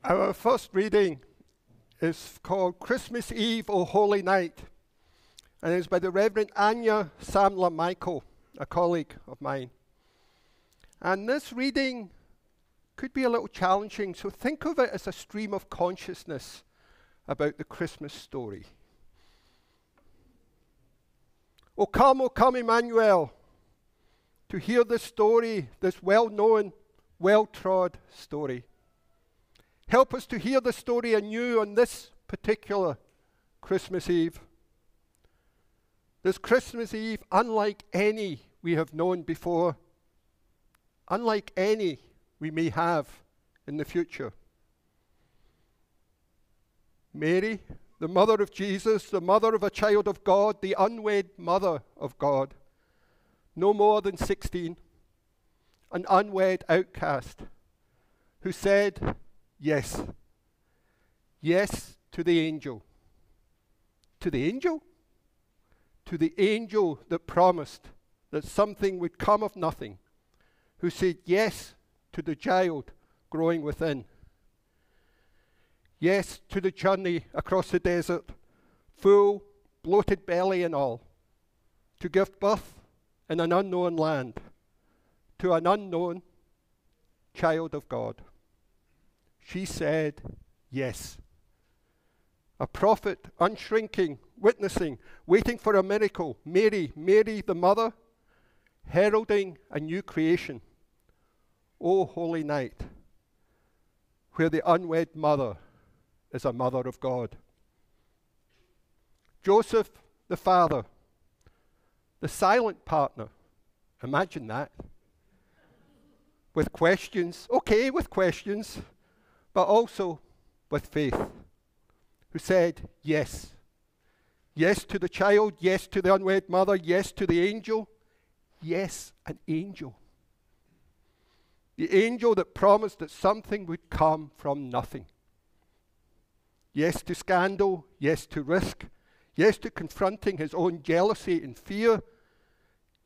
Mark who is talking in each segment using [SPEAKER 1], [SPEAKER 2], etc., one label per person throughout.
[SPEAKER 1] Our first reading is called Christmas Eve, O Holy Night, and it's by the Reverend Anya Sammler-Michael, a colleague of mine. And this reading could be a little challenging, so think of it as a stream of consciousness about the Christmas story. O come, Emmanuel, to hear this story, this well-known, well-trod story. Help us to hear the story anew on this particular Christmas Eve. This Christmas Eve, unlike any we have known before, unlike any we may have in the future. Mary, the mother of Jesus, the mother of a child of God, the unwed mother of God, no more than 16, an unwed outcast, who said yes. Yes to the angel. To the angel? To the angel that promised that something would come of nothing, who said yes to the child growing within. Yes to the journey across the desert, full, bloated belly and all, to give birth in an unknown land, to an unknown child of God. She said yes. A prophet, unshrinking, witnessing, waiting for a miracle. Mary the mother, heralding a new creation. O holy night, where the unwed mother is a mother of God. Joseph, the father, the silent partner. Imagine that. With questions, with questions, but also with faith, who said yes. Yes to the child, yes to the unwed mother, yes to the angel. Yes, an angel. The angel that promised that something would come from nothing. Yes to scandal, yes to risk, yes to confronting his own jealousy and fear,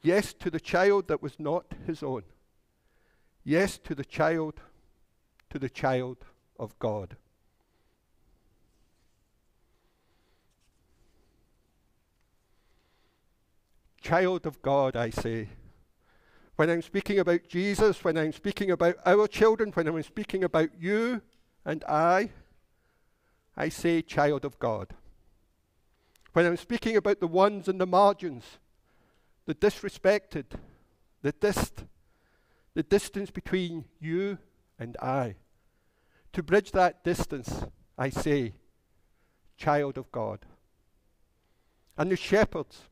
[SPEAKER 1] yes to the child that was not his own. Yes to the child of God. Child of God, I say. When I'm speaking about Jesus, when I'm speaking about our children, when I'm speaking about you and I say child of God. When I'm speaking about the ones in the margins, the disrespected, the distance between you and I, to bridge that distance, I say, child of God. And the shepherds,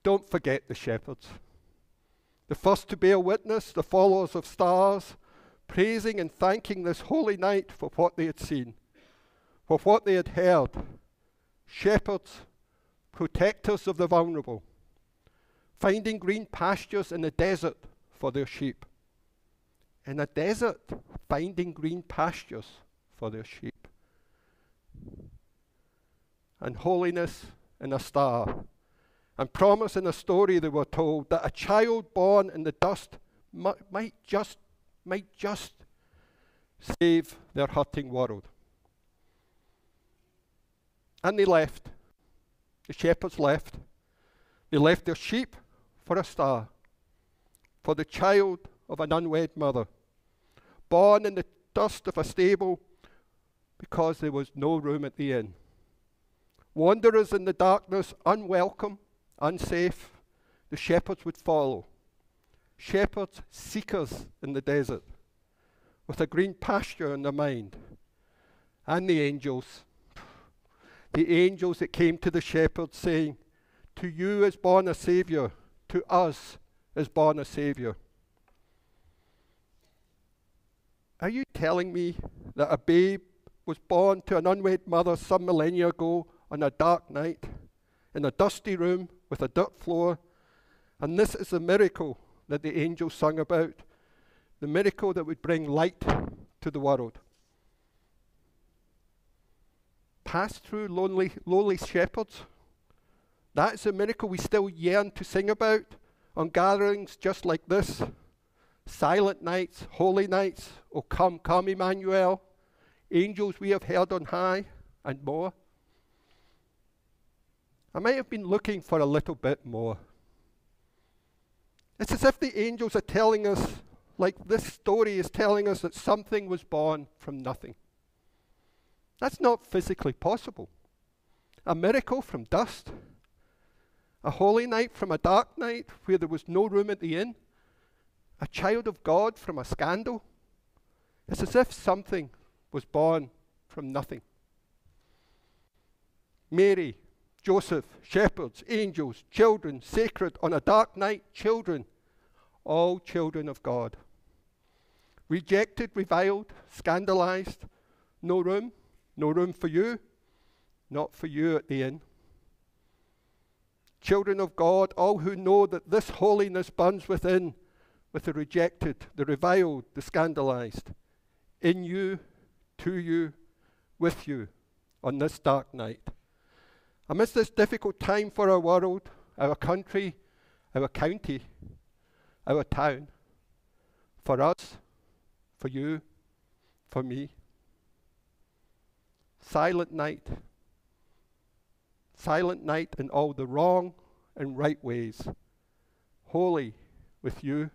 [SPEAKER 1] don't forget the shepherds. The first to bear witness, the followers of stars, praising and thanking this holy night for what they had seen, for what they had heard. Shepherds, protectors of the vulnerable, finding green pastures in the desert for their sheep. In a desert, finding green pastures for their sheep. And holiness in a star. And promise in a story they were told that a child born in the dust might just save their hurting world. And they left. The shepherds left. They left their sheep for a star, for the child of an unwed mother, born in the dust of a stable because there was no room at the inn. Wanderers in the darkness, unwelcome, unsafe, the shepherds would follow. Shepherds, seekers in the desert, with a green pasture in their mind. And the angels that came to the shepherds saying, to you is born a Saviour, to us is born a Saviour. Are you telling me that a babe was born to an unwed mother some millennia ago on a dark night, in a dusty room with a dirt floor, and this is the miracle that the angels sung about, the miracle that would bring light to the world? Pass through lowly shepherds. That's a miracle we still yearn to sing about on gatherings just like this. Silent nights, holy nights, oh come, Emmanuel. angels we have heard on high, and more. I might have been looking for a little bit more. It's as if the angels are telling us, like this story is telling us, that something was born from nothing. That's not physically possible. A miracle from dust, a holy night from a dark night where there was no room at the inn, a child of God from a scandal. It's as if something was born from nothing. Mary, Joseph, shepherds, angels, children, sacred on a dark night, children, all children of God. Rejected, reviled, scandalized, no room for you, not for you at the inn. Children of God, all who know that this holiness burns within, with the rejected, the reviled, the scandalized, in you, to you, with you, on this dark night. Amidst this difficult time for our world, our country, our county, our town, for us, for you, for me. Silent night in all the wrong and right ways. Holy with you,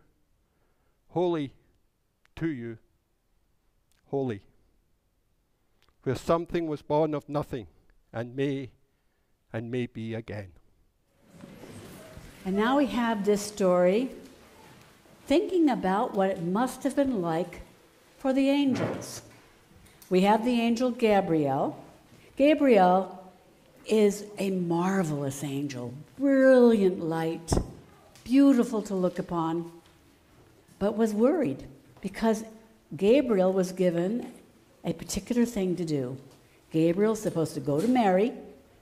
[SPEAKER 1] holy to you, holy. Where something was born of nothing and may be again.
[SPEAKER 2] And now we have this story, thinking about what it must have been like for the angels. We have the angel Gabriel. Gabriel is a marvelous angel, brilliant light, beautiful to look upon, but was worried because Gabriel was given a particular thing to do. Gabriel's supposed to go to Mary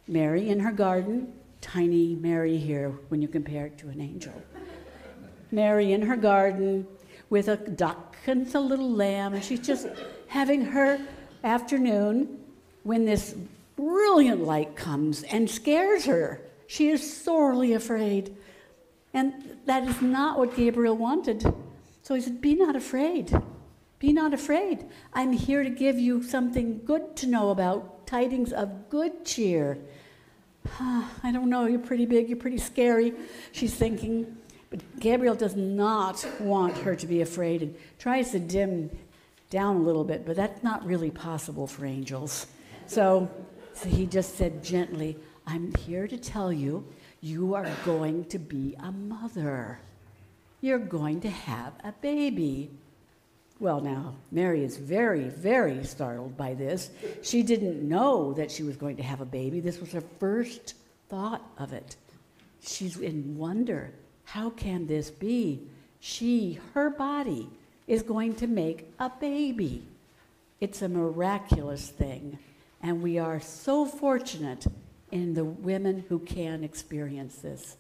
[SPEAKER 2] in her garden, tiny Mary here when you compare it to an angel. Mary in her garden with a duck and a little lamb, and she's just having her afternoon when this brilliant light comes and scares her. She is sorely afraid. And that is not what Gabriel wanted. So he said, be not afraid. Be not afraid. I'm here to give you something good to know about, tidings of good cheer. I don't know, you're pretty big, you're pretty scary, she's thinking. But Gabriel does not want her to be afraid and tries to dim down a little bit, but that's not really possible for angels. So he just said gently, I'm here to tell you, you are going to be a mother. You're going to have a baby. Well, now, Mary is very, very startled by this. She didn't know that she was going to have a baby. This was her first thought of it. She's in wonder. How can this be? Her body, is going to make a baby. It's a miraculous thing. And we are so fortunate in the women who can experience this.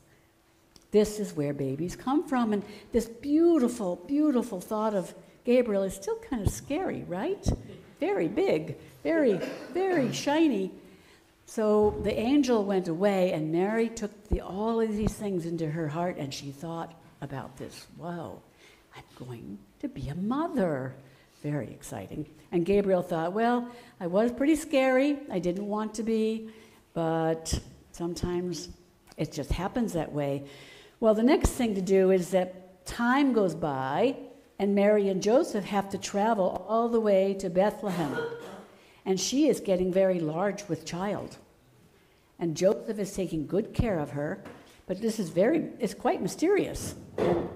[SPEAKER 2] This is where babies come from. And this beautiful, beautiful thought of Gabriel is still kind of scary, right? Very big, very, very shiny. So the angel went away, and Mary took all of these things into her heart, and she thought about this. Whoa, I'm going to be a mother. Very exciting. And Gabriel thought, well, I was pretty scary. I didn't want to be, but sometimes it just happens that way. Well, the next thing to do is that time goes by, and Mary and Joseph have to travel all the way to Bethlehem. And she is getting very large with child. And Joseph is taking good care of her, but this is it's quite mysterious. And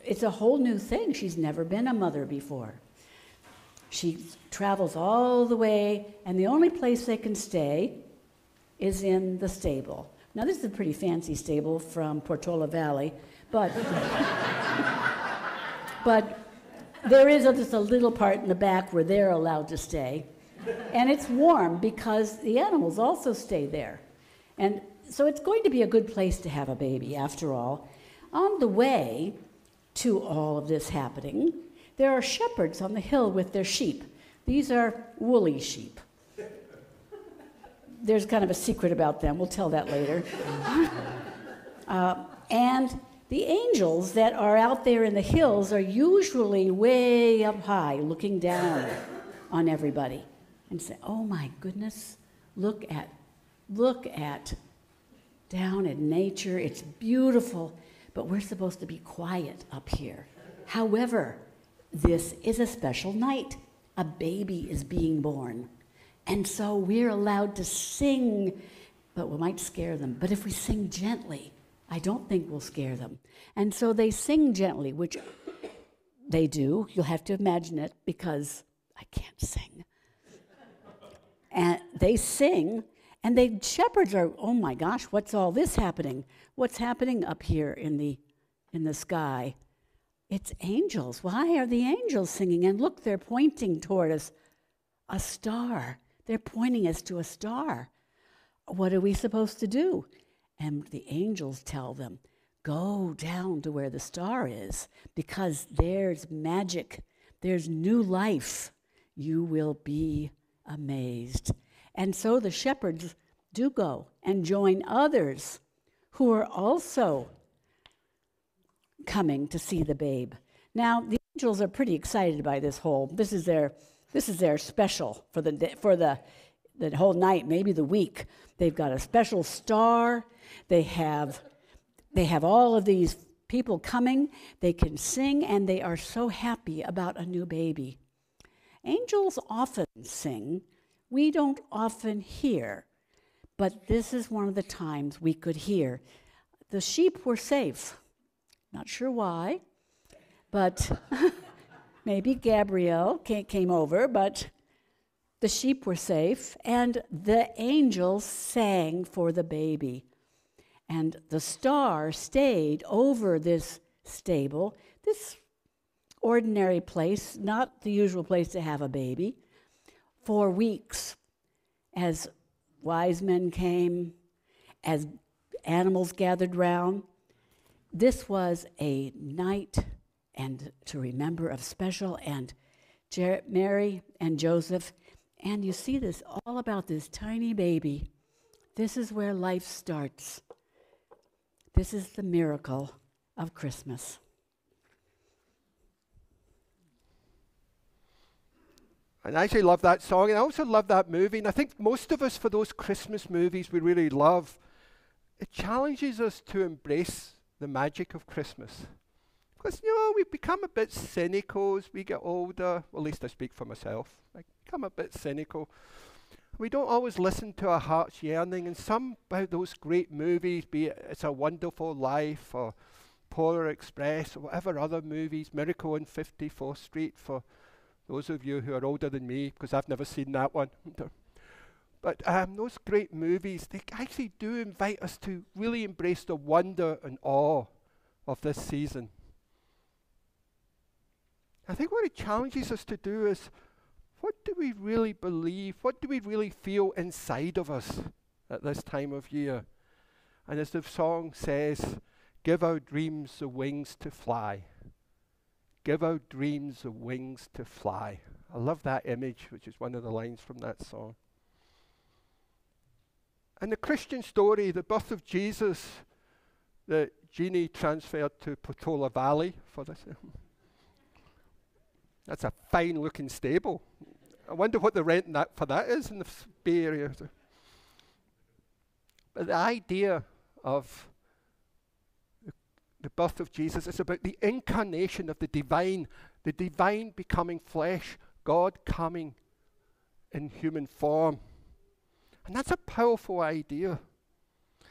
[SPEAKER 2] it's a whole new thing. She's never been a mother before. She travels all the way, and the only place they can stay is in the stable. Now, this is a pretty fancy stable from Portola Valley, but there is just a little part in the back where they're allowed to stay. And it's warm because the animals also stay there. And so it's going to be a good place to have a baby, after all. On the way to all of this happening, there are shepherds on the hill with their sheep. These are woolly sheep. There's kind of a secret about them. We'll tell that later. And the angels that are out there in the hills are usually way up high, looking down on everybody. and say, oh my goodness, look at down in nature. It's beautiful, but we're supposed to be quiet up here. However, this is a special night. A baby is being born. And so we're allowed to sing, but we might scare them. But if we sing gently, I don't think we'll scare them. And so they sing gently, which they do. You'll have to imagine it because I can't sing. And they sing, and the shepherds are, oh my gosh, what's all this happening? What's happening up here in the sky? It's angels. Why are the angels singing? And look, they're pointing toward us, a star. They're pointing us to a star. What are we supposed to do? And the angels tell them, go down to where the star is, because there's magic, there's new life. You will be amazed. And so the shepherds do go and join others who are also coming to see the babe. Now, the angels are pretty excited by this is their special for the whole night, maybe the week. They've got a special star. They have all of these people coming. They can sing, and they are so happy about a new baby. Angels often sing. We don't often hear, but this is one of the times we could hear. The sheep were safe. Not sure why, but maybe Gabrielle came over, but the sheep were safe, and the angels sang for the baby. And the star stayed over this stable, this ordinary place, not the usual place to have a baby, for weeks, as wise men came, as animals gathered round. This was a night and to remember of special, and Mary and Joseph, and you see this all about this tiny baby. This is where life starts. This is the miracle of Christmas.
[SPEAKER 1] And I actually love that song, and I also love that movie. And I think most of us, for those Christmas movies we really love, it challenges us to embrace the magic of Christmas. Because, we become a bit cynical as we get older. Well, at least I speak for myself. I become a bit cynical. We don't always listen to our heart's yearning. And some about those great movies, be it It's a Wonderful Life or Polar Express or whatever other movies, Miracle on 54th Street, for those of you who are older than me, because I've never seen that one. But those great movies, they actually do invite us to really embrace the wonder and awe of this season. I think what it challenges us to do is, what do we really believe? What do we really feel inside of us at this time of year? And as the song says, give our dreams the wings to fly. Give our dreams the wings to fly. I love that image, which is one of the lines from that song. And the Christian story, the birth of Jesus, that Jeanne transferred to Portola Valley for this. That's a fine-looking stable. I wonder what the rent for that is in the Bay Area. But the idea of the birth of Jesus is about the incarnation of the divine becoming flesh, God coming in human form. And that's a powerful idea.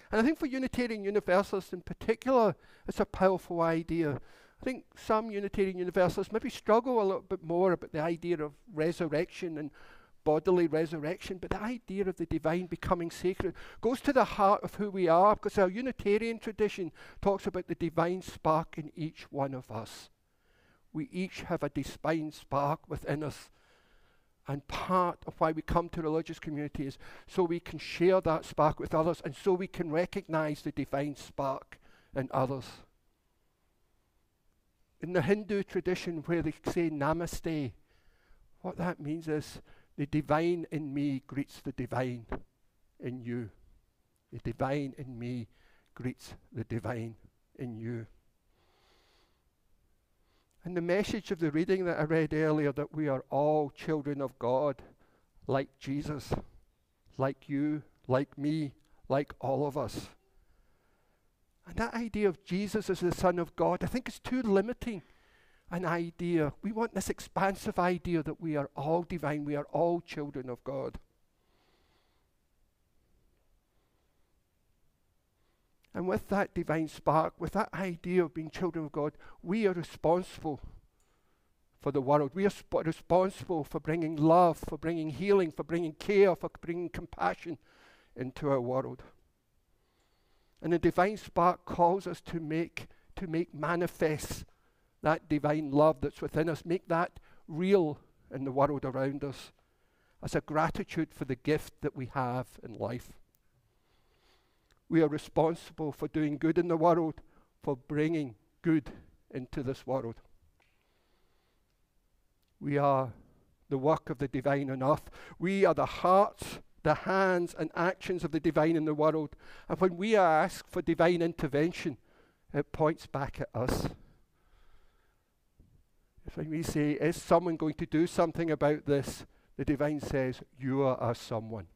[SPEAKER 1] And I think for Unitarian Universalists in particular, it's a powerful idea. I think some Unitarian Universalists maybe struggle a little bit more about the idea of resurrection and bodily resurrection, but the idea of the divine becoming sacred goes to the heart of who we are, because our Unitarian tradition talks about the divine spark in each one of us. We each have a divine spark within us. And part of why we come to religious community is so we can share that spark with others, and so we can recognize the divine spark in others. In the Hindu tradition, where they say namaste, what that means is the divine in me greets the divine in you. The divine in me greets the divine in you. And the message of the reading that I read earlier, that we are all children of God, like Jesus, like you, like me, like all of us. And that idea of Jesus as the Son of God, I think is too limiting an idea. We want this expansive idea that we are all divine, we are all children of God. And with that divine spark, with that idea of being children of God, we are responsible for the world. We are responsible for bringing love, for bringing healing, for bringing care, for bringing compassion into our world. And the divine spark calls us to make manifest that divine love that's within us, make that real in the world around us as a gratitude for the gift that we have in life. We are responsible for doing good in the world, for bringing good into this world. We are the work of the divine on earth. We are the hearts, the hands and actions of the divine in the world. And when we ask for divine intervention, it points back at us. When we say, is someone going to do something about this? The divine says, you are someone.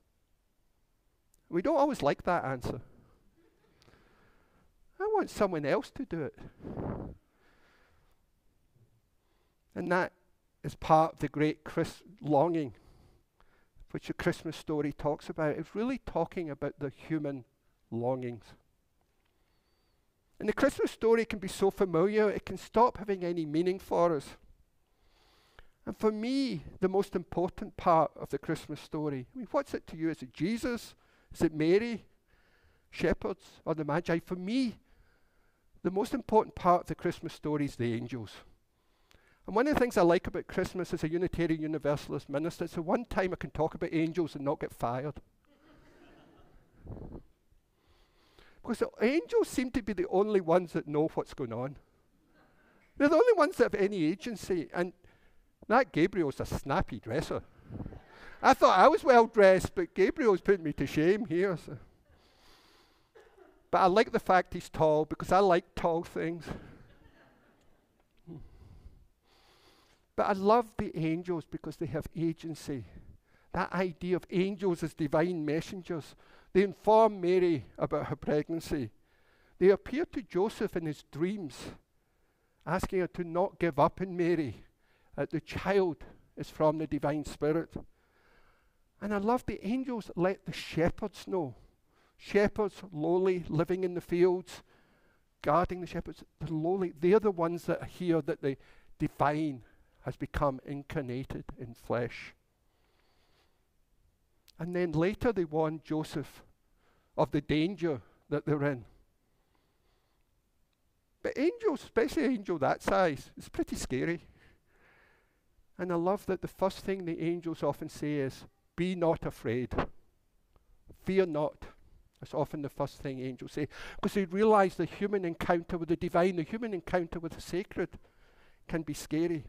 [SPEAKER 1] We don't always like that answer. I want someone else to do it. And that is part of the great longing, which the Christmas story talks about. It's really talking about the human longings. And the Christmas story can be so familiar, it can stop having any meaning for us. And for me, the most important part of the Christmas story, I mean, what's it to you? Is it Jesus? Is it Mary? Shepherds? Or the Magi? For me, the most important part of the Christmas story is the angels. And one of the things I like about Christmas as a Unitarian Universalist minister, it's the one time I can talk about angels and not get fired. Because the angels seem to be the only ones that know what's going on. They're the only ones that have any agency. And that Gabriel's a snappy dresser. I thought I was well dressed, but Gabriel's putting me to shame here. So. But I like the fact he's tall, because I like tall things. But I love the angels because they have agency. That idea of angels as divine messengers. They inform Mary about her pregnancy. They appear to Joseph in his dreams, asking her to not give up in Mary, that the child is from the divine spirit. And I love the angels that let the shepherds know. Shepherds, lowly, living in the fields, guarding the shepherds, they're lowly. They're the ones that hear that the divine has become incarnated in flesh. And then later they warn Joseph of the danger that they're in. But angels, especially an angel that size, is pretty scary. And I love that the first thing the angels often say is, be not afraid. Fear not. That's often the first thing angels say. Because they realize the human encounter with the divine, the human encounter with the sacred can be scary.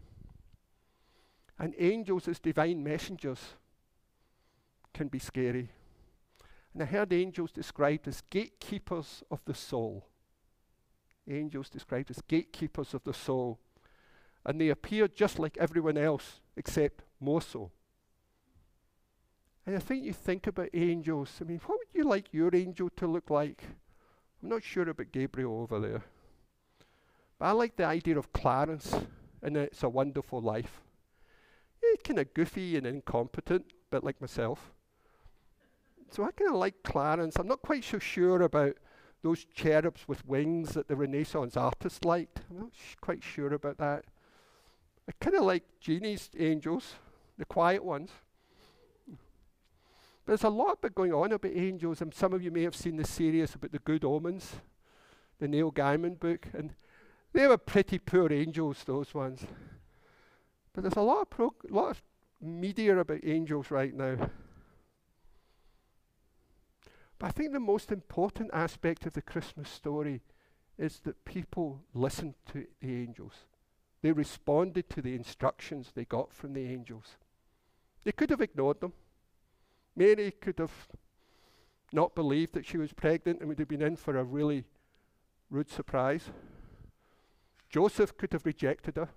[SPEAKER 1] And angels as divine messengers can be scary. And I heard angels described as gatekeepers of the soul. Angels described as gatekeepers of the soul. And they appear just like everyone else, except more so. And I think you think about angels. I mean, what would you like your angel to look like? I'm not sure about Gabriel over there. But I like the idea of Clarence in It's a Wonderful Life. He's kind of goofy and incompetent, a bit like myself. So I kind of like Clarence. I'm not quite so sure about those cherubs with wings that the Renaissance artists liked. I'm not quite sure about that. I kind of like Jeanne's angels, the quiet ones. But there's a lot going on about angels, and some of you may have seen the series about the Good Omens, the Neil Gaiman book, and they were pretty poor angels, those ones. But there's a lot of media about angels right now. But I think the most important aspect of the Christmas story is that people listened to the angels. They responded to the instructions they got from the angels. They could have ignored them. Mary could have not believed that she was pregnant and would have been in for a really rude surprise. Joseph could have rejected her.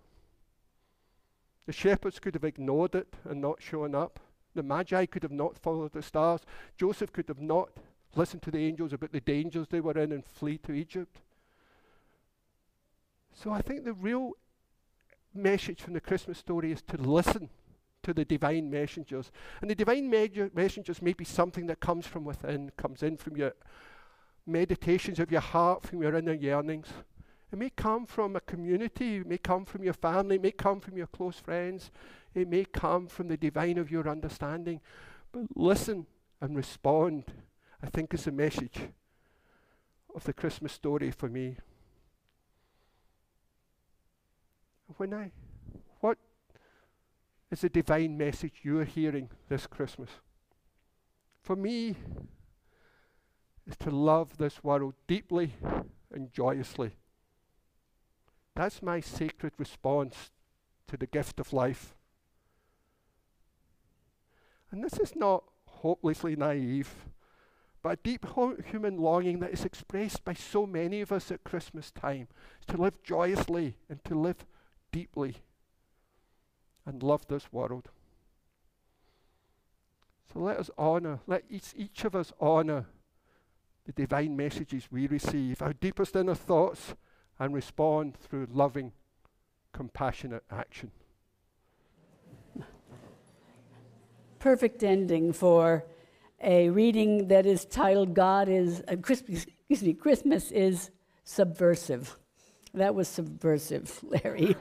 [SPEAKER 1] The shepherds could have ignored it and not shown up. The Magi could have not followed the stars. Joseph could have not listened to the angels about the dangers they were in and flee to Egypt. So I think the real message from the Christmas story is to listen to the divine messengers. And the divine messengers may be something that comes from within, comes in from your meditations of your heart, from your inner yearnings. It may come from a community, it may come from your family, it may come from your close friends, it may come from the divine of your understanding. But listen and respond, I think, is the message of the Christmas story for me. What is the divine message you're hearing this Christmas? For me, is to love this world deeply and joyously. That's my sacred response to the gift of life. And this is not hopelessly naive, but a deep human longing that is expressed by so many of us at Christmas time, is to live joyously and to live deeply and love this world. So let each of us honor the divine messages we receive, our deepest inner thoughts, and respond through loving, compassionate action.
[SPEAKER 2] Perfect ending for a reading that is titled Christmas is Subversive. That was subversive, Larry.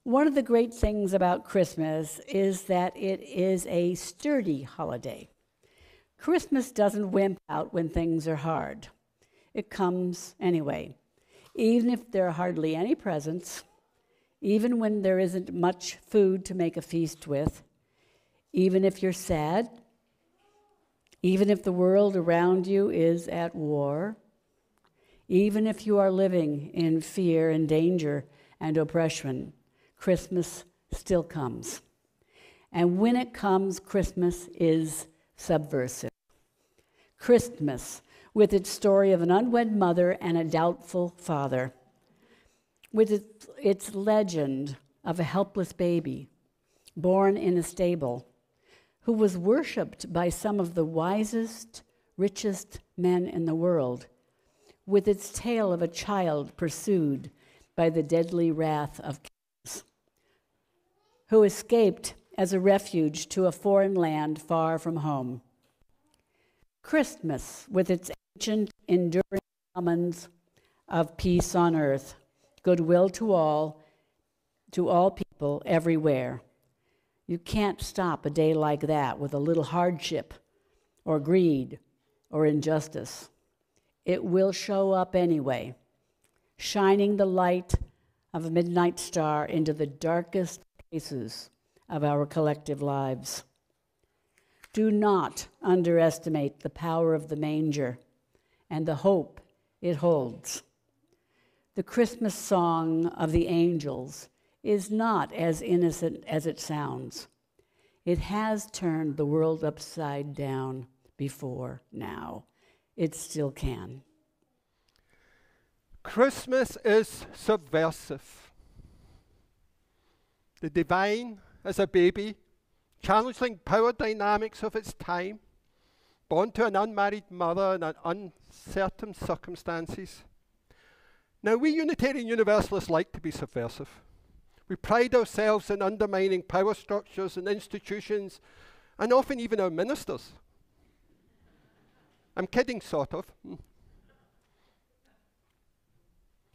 [SPEAKER 2] One of the great things about Christmas is that it is a sturdy holiday. Christmas doesn't wimp out when things are hard. It comes anyway, even if there are hardly any presents, even when there isn't much food to make a feast with, even if you're sad, even if the world around you is at war, even if you are living in fear and danger and oppression, Christmas still comes. And when it comes, Christmas is subversive. Christmas, with its story of an unwed mother and a doubtful father, with its legend of a helpless baby born in a stable, who was worshipped by some of the wisest, richest men in the world, with its tale of a child pursued by the deadly wrath of kings, who escaped as a refuge to a foreign land far from home. Christmas, with its ancient, enduring summons of peace on earth, goodwill to all people everywhere. You can't stop a day like that with a little hardship or greed or injustice. It will show up anyway, shining the light of a midnight star into the darkest places of our collective lives. Do not underestimate the power of the manger and the hope it holds. The Christmas song of the angels is not as innocent as it sounds. It has turned the world upside down before now. It still can.
[SPEAKER 1] Christmas is subversive. The divine as a baby, challenging power dynamics of its time, born to an unmarried mother in uncertain circumstances. Now, we Unitarian Universalists like to be subversive. We pride ourselves in undermining power structures and institutions, and often even our ministers. I'm kidding, sort of.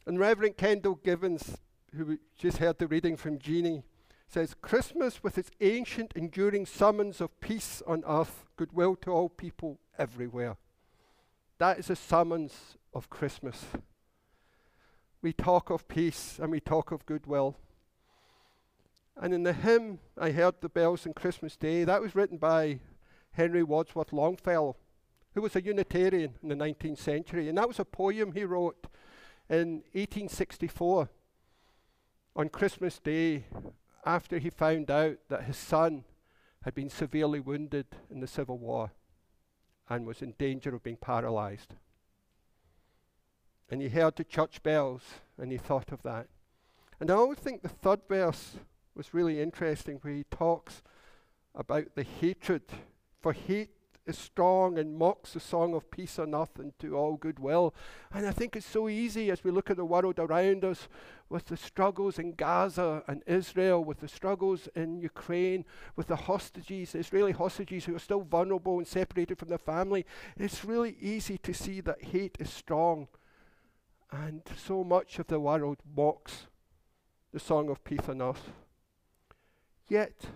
[SPEAKER 1] And Reverend Kendyl Gibbons, who we just heard the reading from Jeanne, says, Christmas with its ancient, enduring summons of peace on earth, goodwill to all people everywhere. That is a summons of Christmas. We talk of peace and we talk of goodwill. And in the hymn, I Heard the Bells on Christmas Day, that was written by Henry Wadsworth Longfellow, who was a Unitarian in the 19th century. And that was a poem he wrote in 1864 on Christmas Day, after he found out that his son had been severely wounded in the Civil War and was in danger of being paralyzed. And he heard the church bells and he thought of that. And I always think the third verse was really interesting, where he talks about the hatred. For hate is strong and mocks the song of peace on earth and to all goodwill. And I think it's so easy as we look at the world around us, with the struggles in Gaza and Israel, with the struggles in Ukraine, with the hostages, Israeli hostages who are still vulnerable and separated from their family. It's really easy to see that hate is strong. And so much of the world mocks the song of peace on earth. Yet,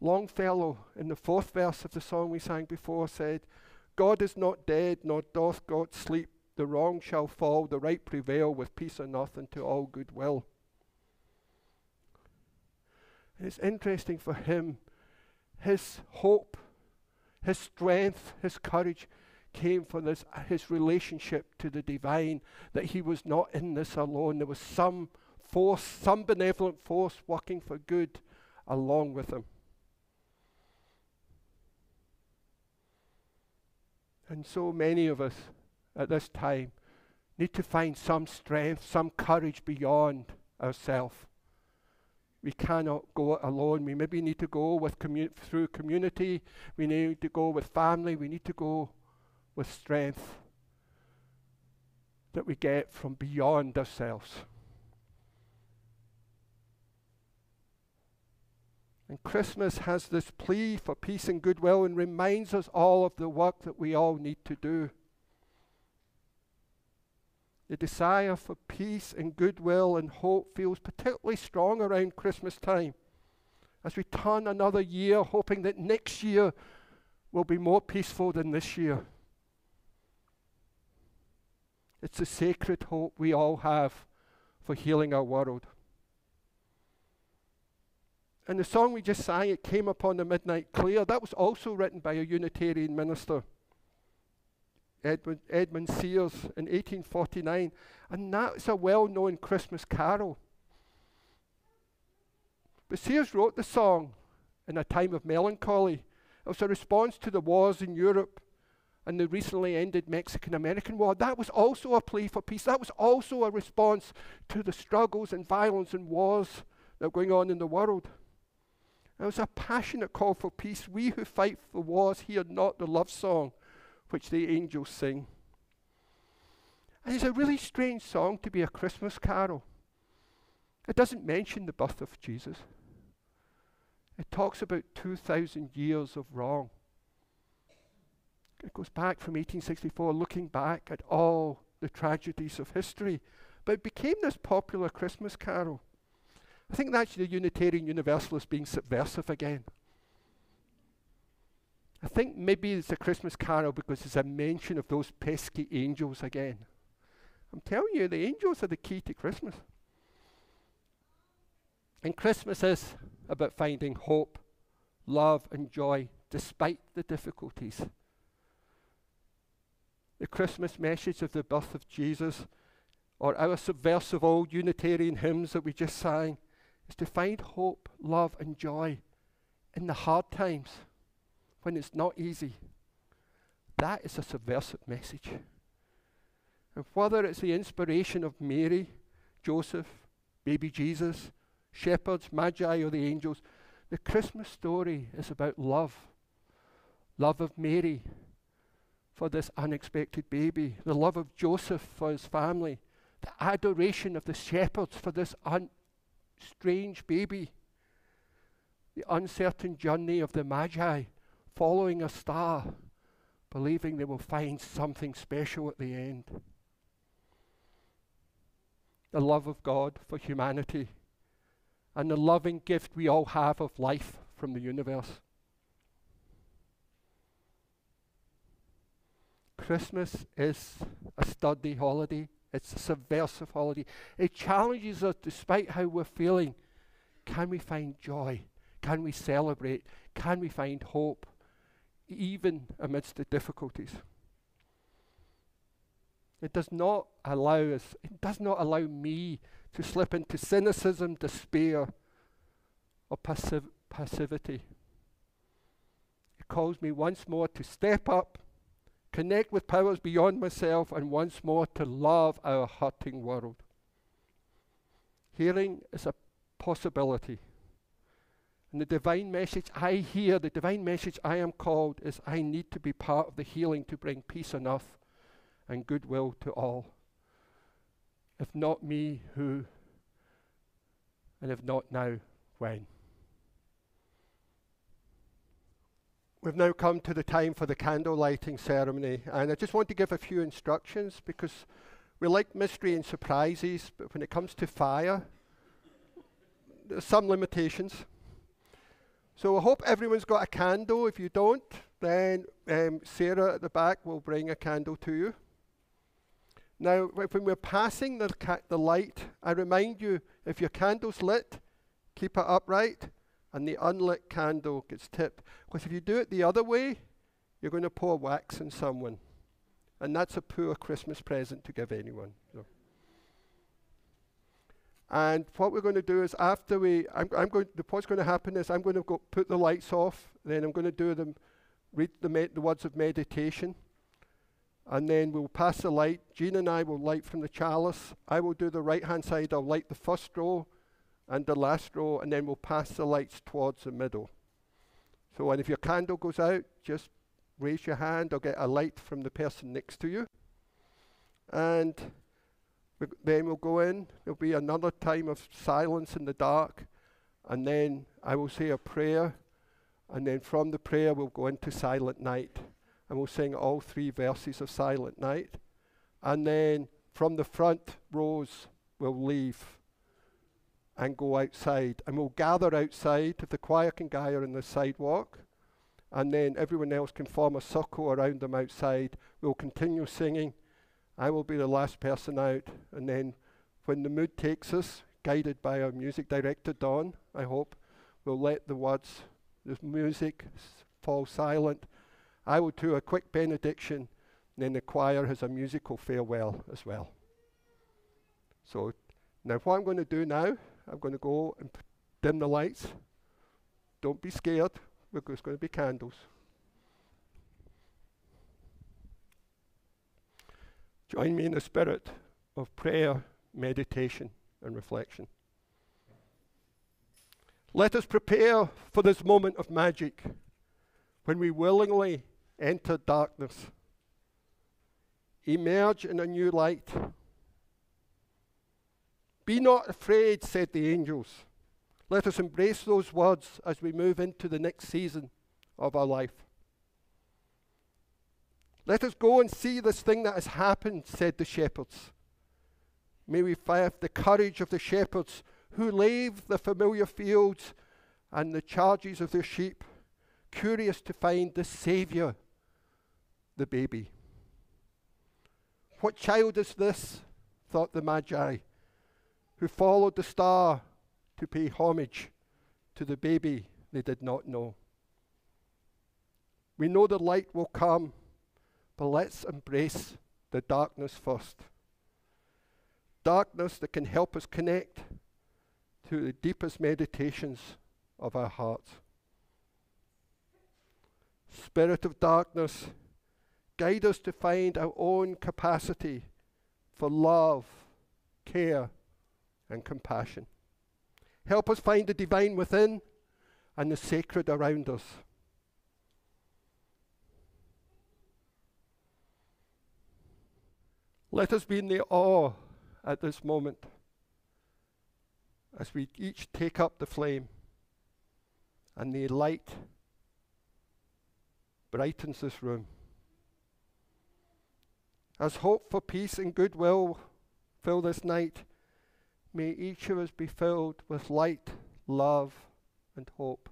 [SPEAKER 1] Longfellow, in the 4th verse of the song we sang before, said, God is not dead, nor doth God sleep. The wrong shall fall, the right prevail, with peace on earth and to all goodwill. And it's interesting for him, his hope, his strength, his courage came from his relationship to the divine, that he was not in this alone. There was some force, some benevolent force working for good along with him. And so many of us at this time need to find some strength, some courage beyond ourselves. We cannot go it alone. We maybe need to go with through community. We need to go with family. We need to go with strength that we get from beyond ourselves. And Christmas has this plea for peace and goodwill and reminds us all of the work that we all need to do. The desire for peace and goodwill and hope feels particularly strong around Christmas time, as we turn another year hoping that next year will be more peaceful than this year. It's a sacred hope we all have for healing our world. And the song we just sang, It Came Upon the Midnight Clear, that was also written by a Unitarian minister, Edmund Sears, in 1849. And that's a well-known Christmas carol. But Sears wrote the song in a time of melancholy. It was a response to the wars in Europe and the recently ended Mexican-American War. That was also a plea for peace. That was also a response to the struggles and violence and wars that were going on in the world. It was a passionate call for peace. We who fight for wars hear not the love song which the angels sing. And it's a really strange song to be a Christmas carol. It doesn't mention the birth of Jesus. It talks about 2,000 years of wrong. It goes back from 1864, looking back at all the tragedies of history. But it became this popular Christmas carol. I think that's the Unitarian Universalist being subversive again. I think maybe it's a Christmas carol because it's a mention of those pesky angels again. I'm telling you, the angels are the key to Christmas. And Christmas is about finding hope, love, and joy despite the difficulties. The Christmas message of the birth of Jesus, or our subversive old Unitarian hymns that we just sang, is to find hope, love, and joy in the hard times, when it's not easy. That is a subversive message. And whether it's the inspiration of Mary, Joseph, baby Jesus, shepherds, magi, or the angels, the Christmas story is about love. Love of Mary for this unexpected baby, the love of Joseph for his family, the adoration of the shepherds for this strange baby, the uncertain journey of the magi following a star, believing they will find something special at the end. The love of God for humanity and the loving gift we all have of life from the universe. Christmas is a sturdy holiday. It's a subversive holiday. It challenges us despite how we're feeling. Can we find joy? Can we celebrate? Can we find hope, even amidst the difficulties? It does not allow us, it does not allow me to slip into cynicism, despair, or passivity. It calls me once more to step up, connect with powers beyond myself, and once more to love our hurting world. Healing is a possibility. And the divine message I hear, the divine message I am called is I need to be part of the healing to bring peace enough and goodwill to all. If not me, who? And if not now, when? We've now come to the time for the candle lighting ceremony, and I just want to give a few instructions because we like mystery and surprises, but when it comes to fire, there's some limitations. So I hope everyone's got a candle. If you don't, then Sarah at the back will bring a candle to you. Now, when we're passing the light, I remind you, if your candle's lit, keep it upright, and the unlit candle gets tipped. Because if you do it the other way, you're going to pour wax on someone. And that's a poor Christmas present to give anyone. So. And what we're going to do is after what's going to happen is I'm going to go put the lights off, then I'm going to read the words of meditation, and then we'll pass the light. Jeanne and I will light from the chalice. I will do the right-hand side. I'll light the first row and the last row, and then we'll pass the lights towards the middle. So, and if your candle goes out, just raise your hand or get a light from the person next to you. And then we'll go in. There'll be another time of silence in the dark, and then I will say a prayer, and then from the prayer we'll go into Silent Night, and we'll sing all 3 verses of Silent Night, and then from the front rows we'll leave and go outside, and we'll gather outside if the choir can gather on the sidewalk, and then everyone else can form a circle around them outside. We'll continue singing. I will be the last person out, and then when the mood takes us, guided by our music director, Dawn, I hope, we'll let the words, the music fall silent. I will do a quick benediction, and then the choir has a musical farewell as well. So now what I'm going to do now, I'm going to go and dim the lights. Don't be scared, there's going to be candles. Join me in the spirit of prayer, meditation, and reflection. Let us prepare for this moment of magic when we willingly enter darkness, emerge in a new light. Be not afraid, said the angels. Let us embrace those words as we move into the next season of our life. Let us go and see this thing that has happened, said the shepherds. May we have the courage of the shepherds who leave the familiar fields and the charges of their sheep, curious to find the Saviour, the baby. What child is this, thought the Magi, who followed the star to pay homage to the baby they did not know. We know the light will come, but let's embrace the darkness first. Darkness that can help us connect to the deepest meditations of our hearts. Spirit of darkness, guide us to find our own capacity for love, care, and compassion. Help us find the divine within and the sacred around us. Let us be in the awe at this moment as we each take up the flame and the light brightens this room. As hope for peace and goodwill fill this night, may each of us be filled with light, love, and hope.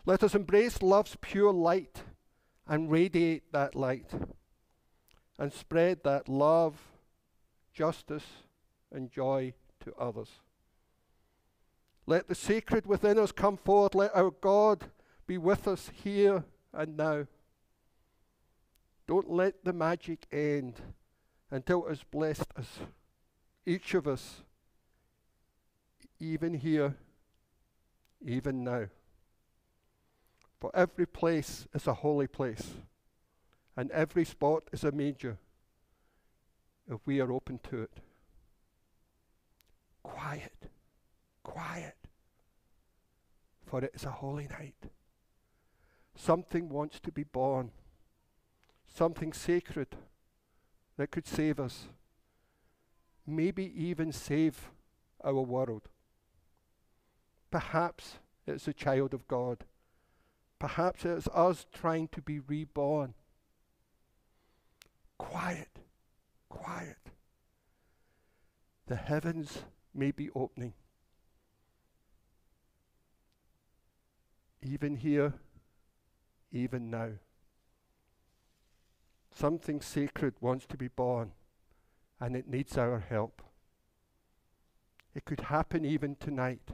[SPEAKER 1] Let us embrace love's pure light and radiate that light and spread that love, justice, and joy to others. Let the sacred within us come forth. Let our God be with us here and now. Don't let the magic end until it has blessed us, each of us, even here, even now. For every place is a holy place, and every spot is a major if we are open to it. Quiet, quiet, for it is a holy night. Something wants to be born. Something sacred that could save us. Maybe even save our world. Perhaps it's a child of God. Perhaps it's us trying to be reborn. Quiet, quiet. The heavens may be opening. Even here, even now. Something sacred wants to be born, and it needs our help. It could happen even tonight.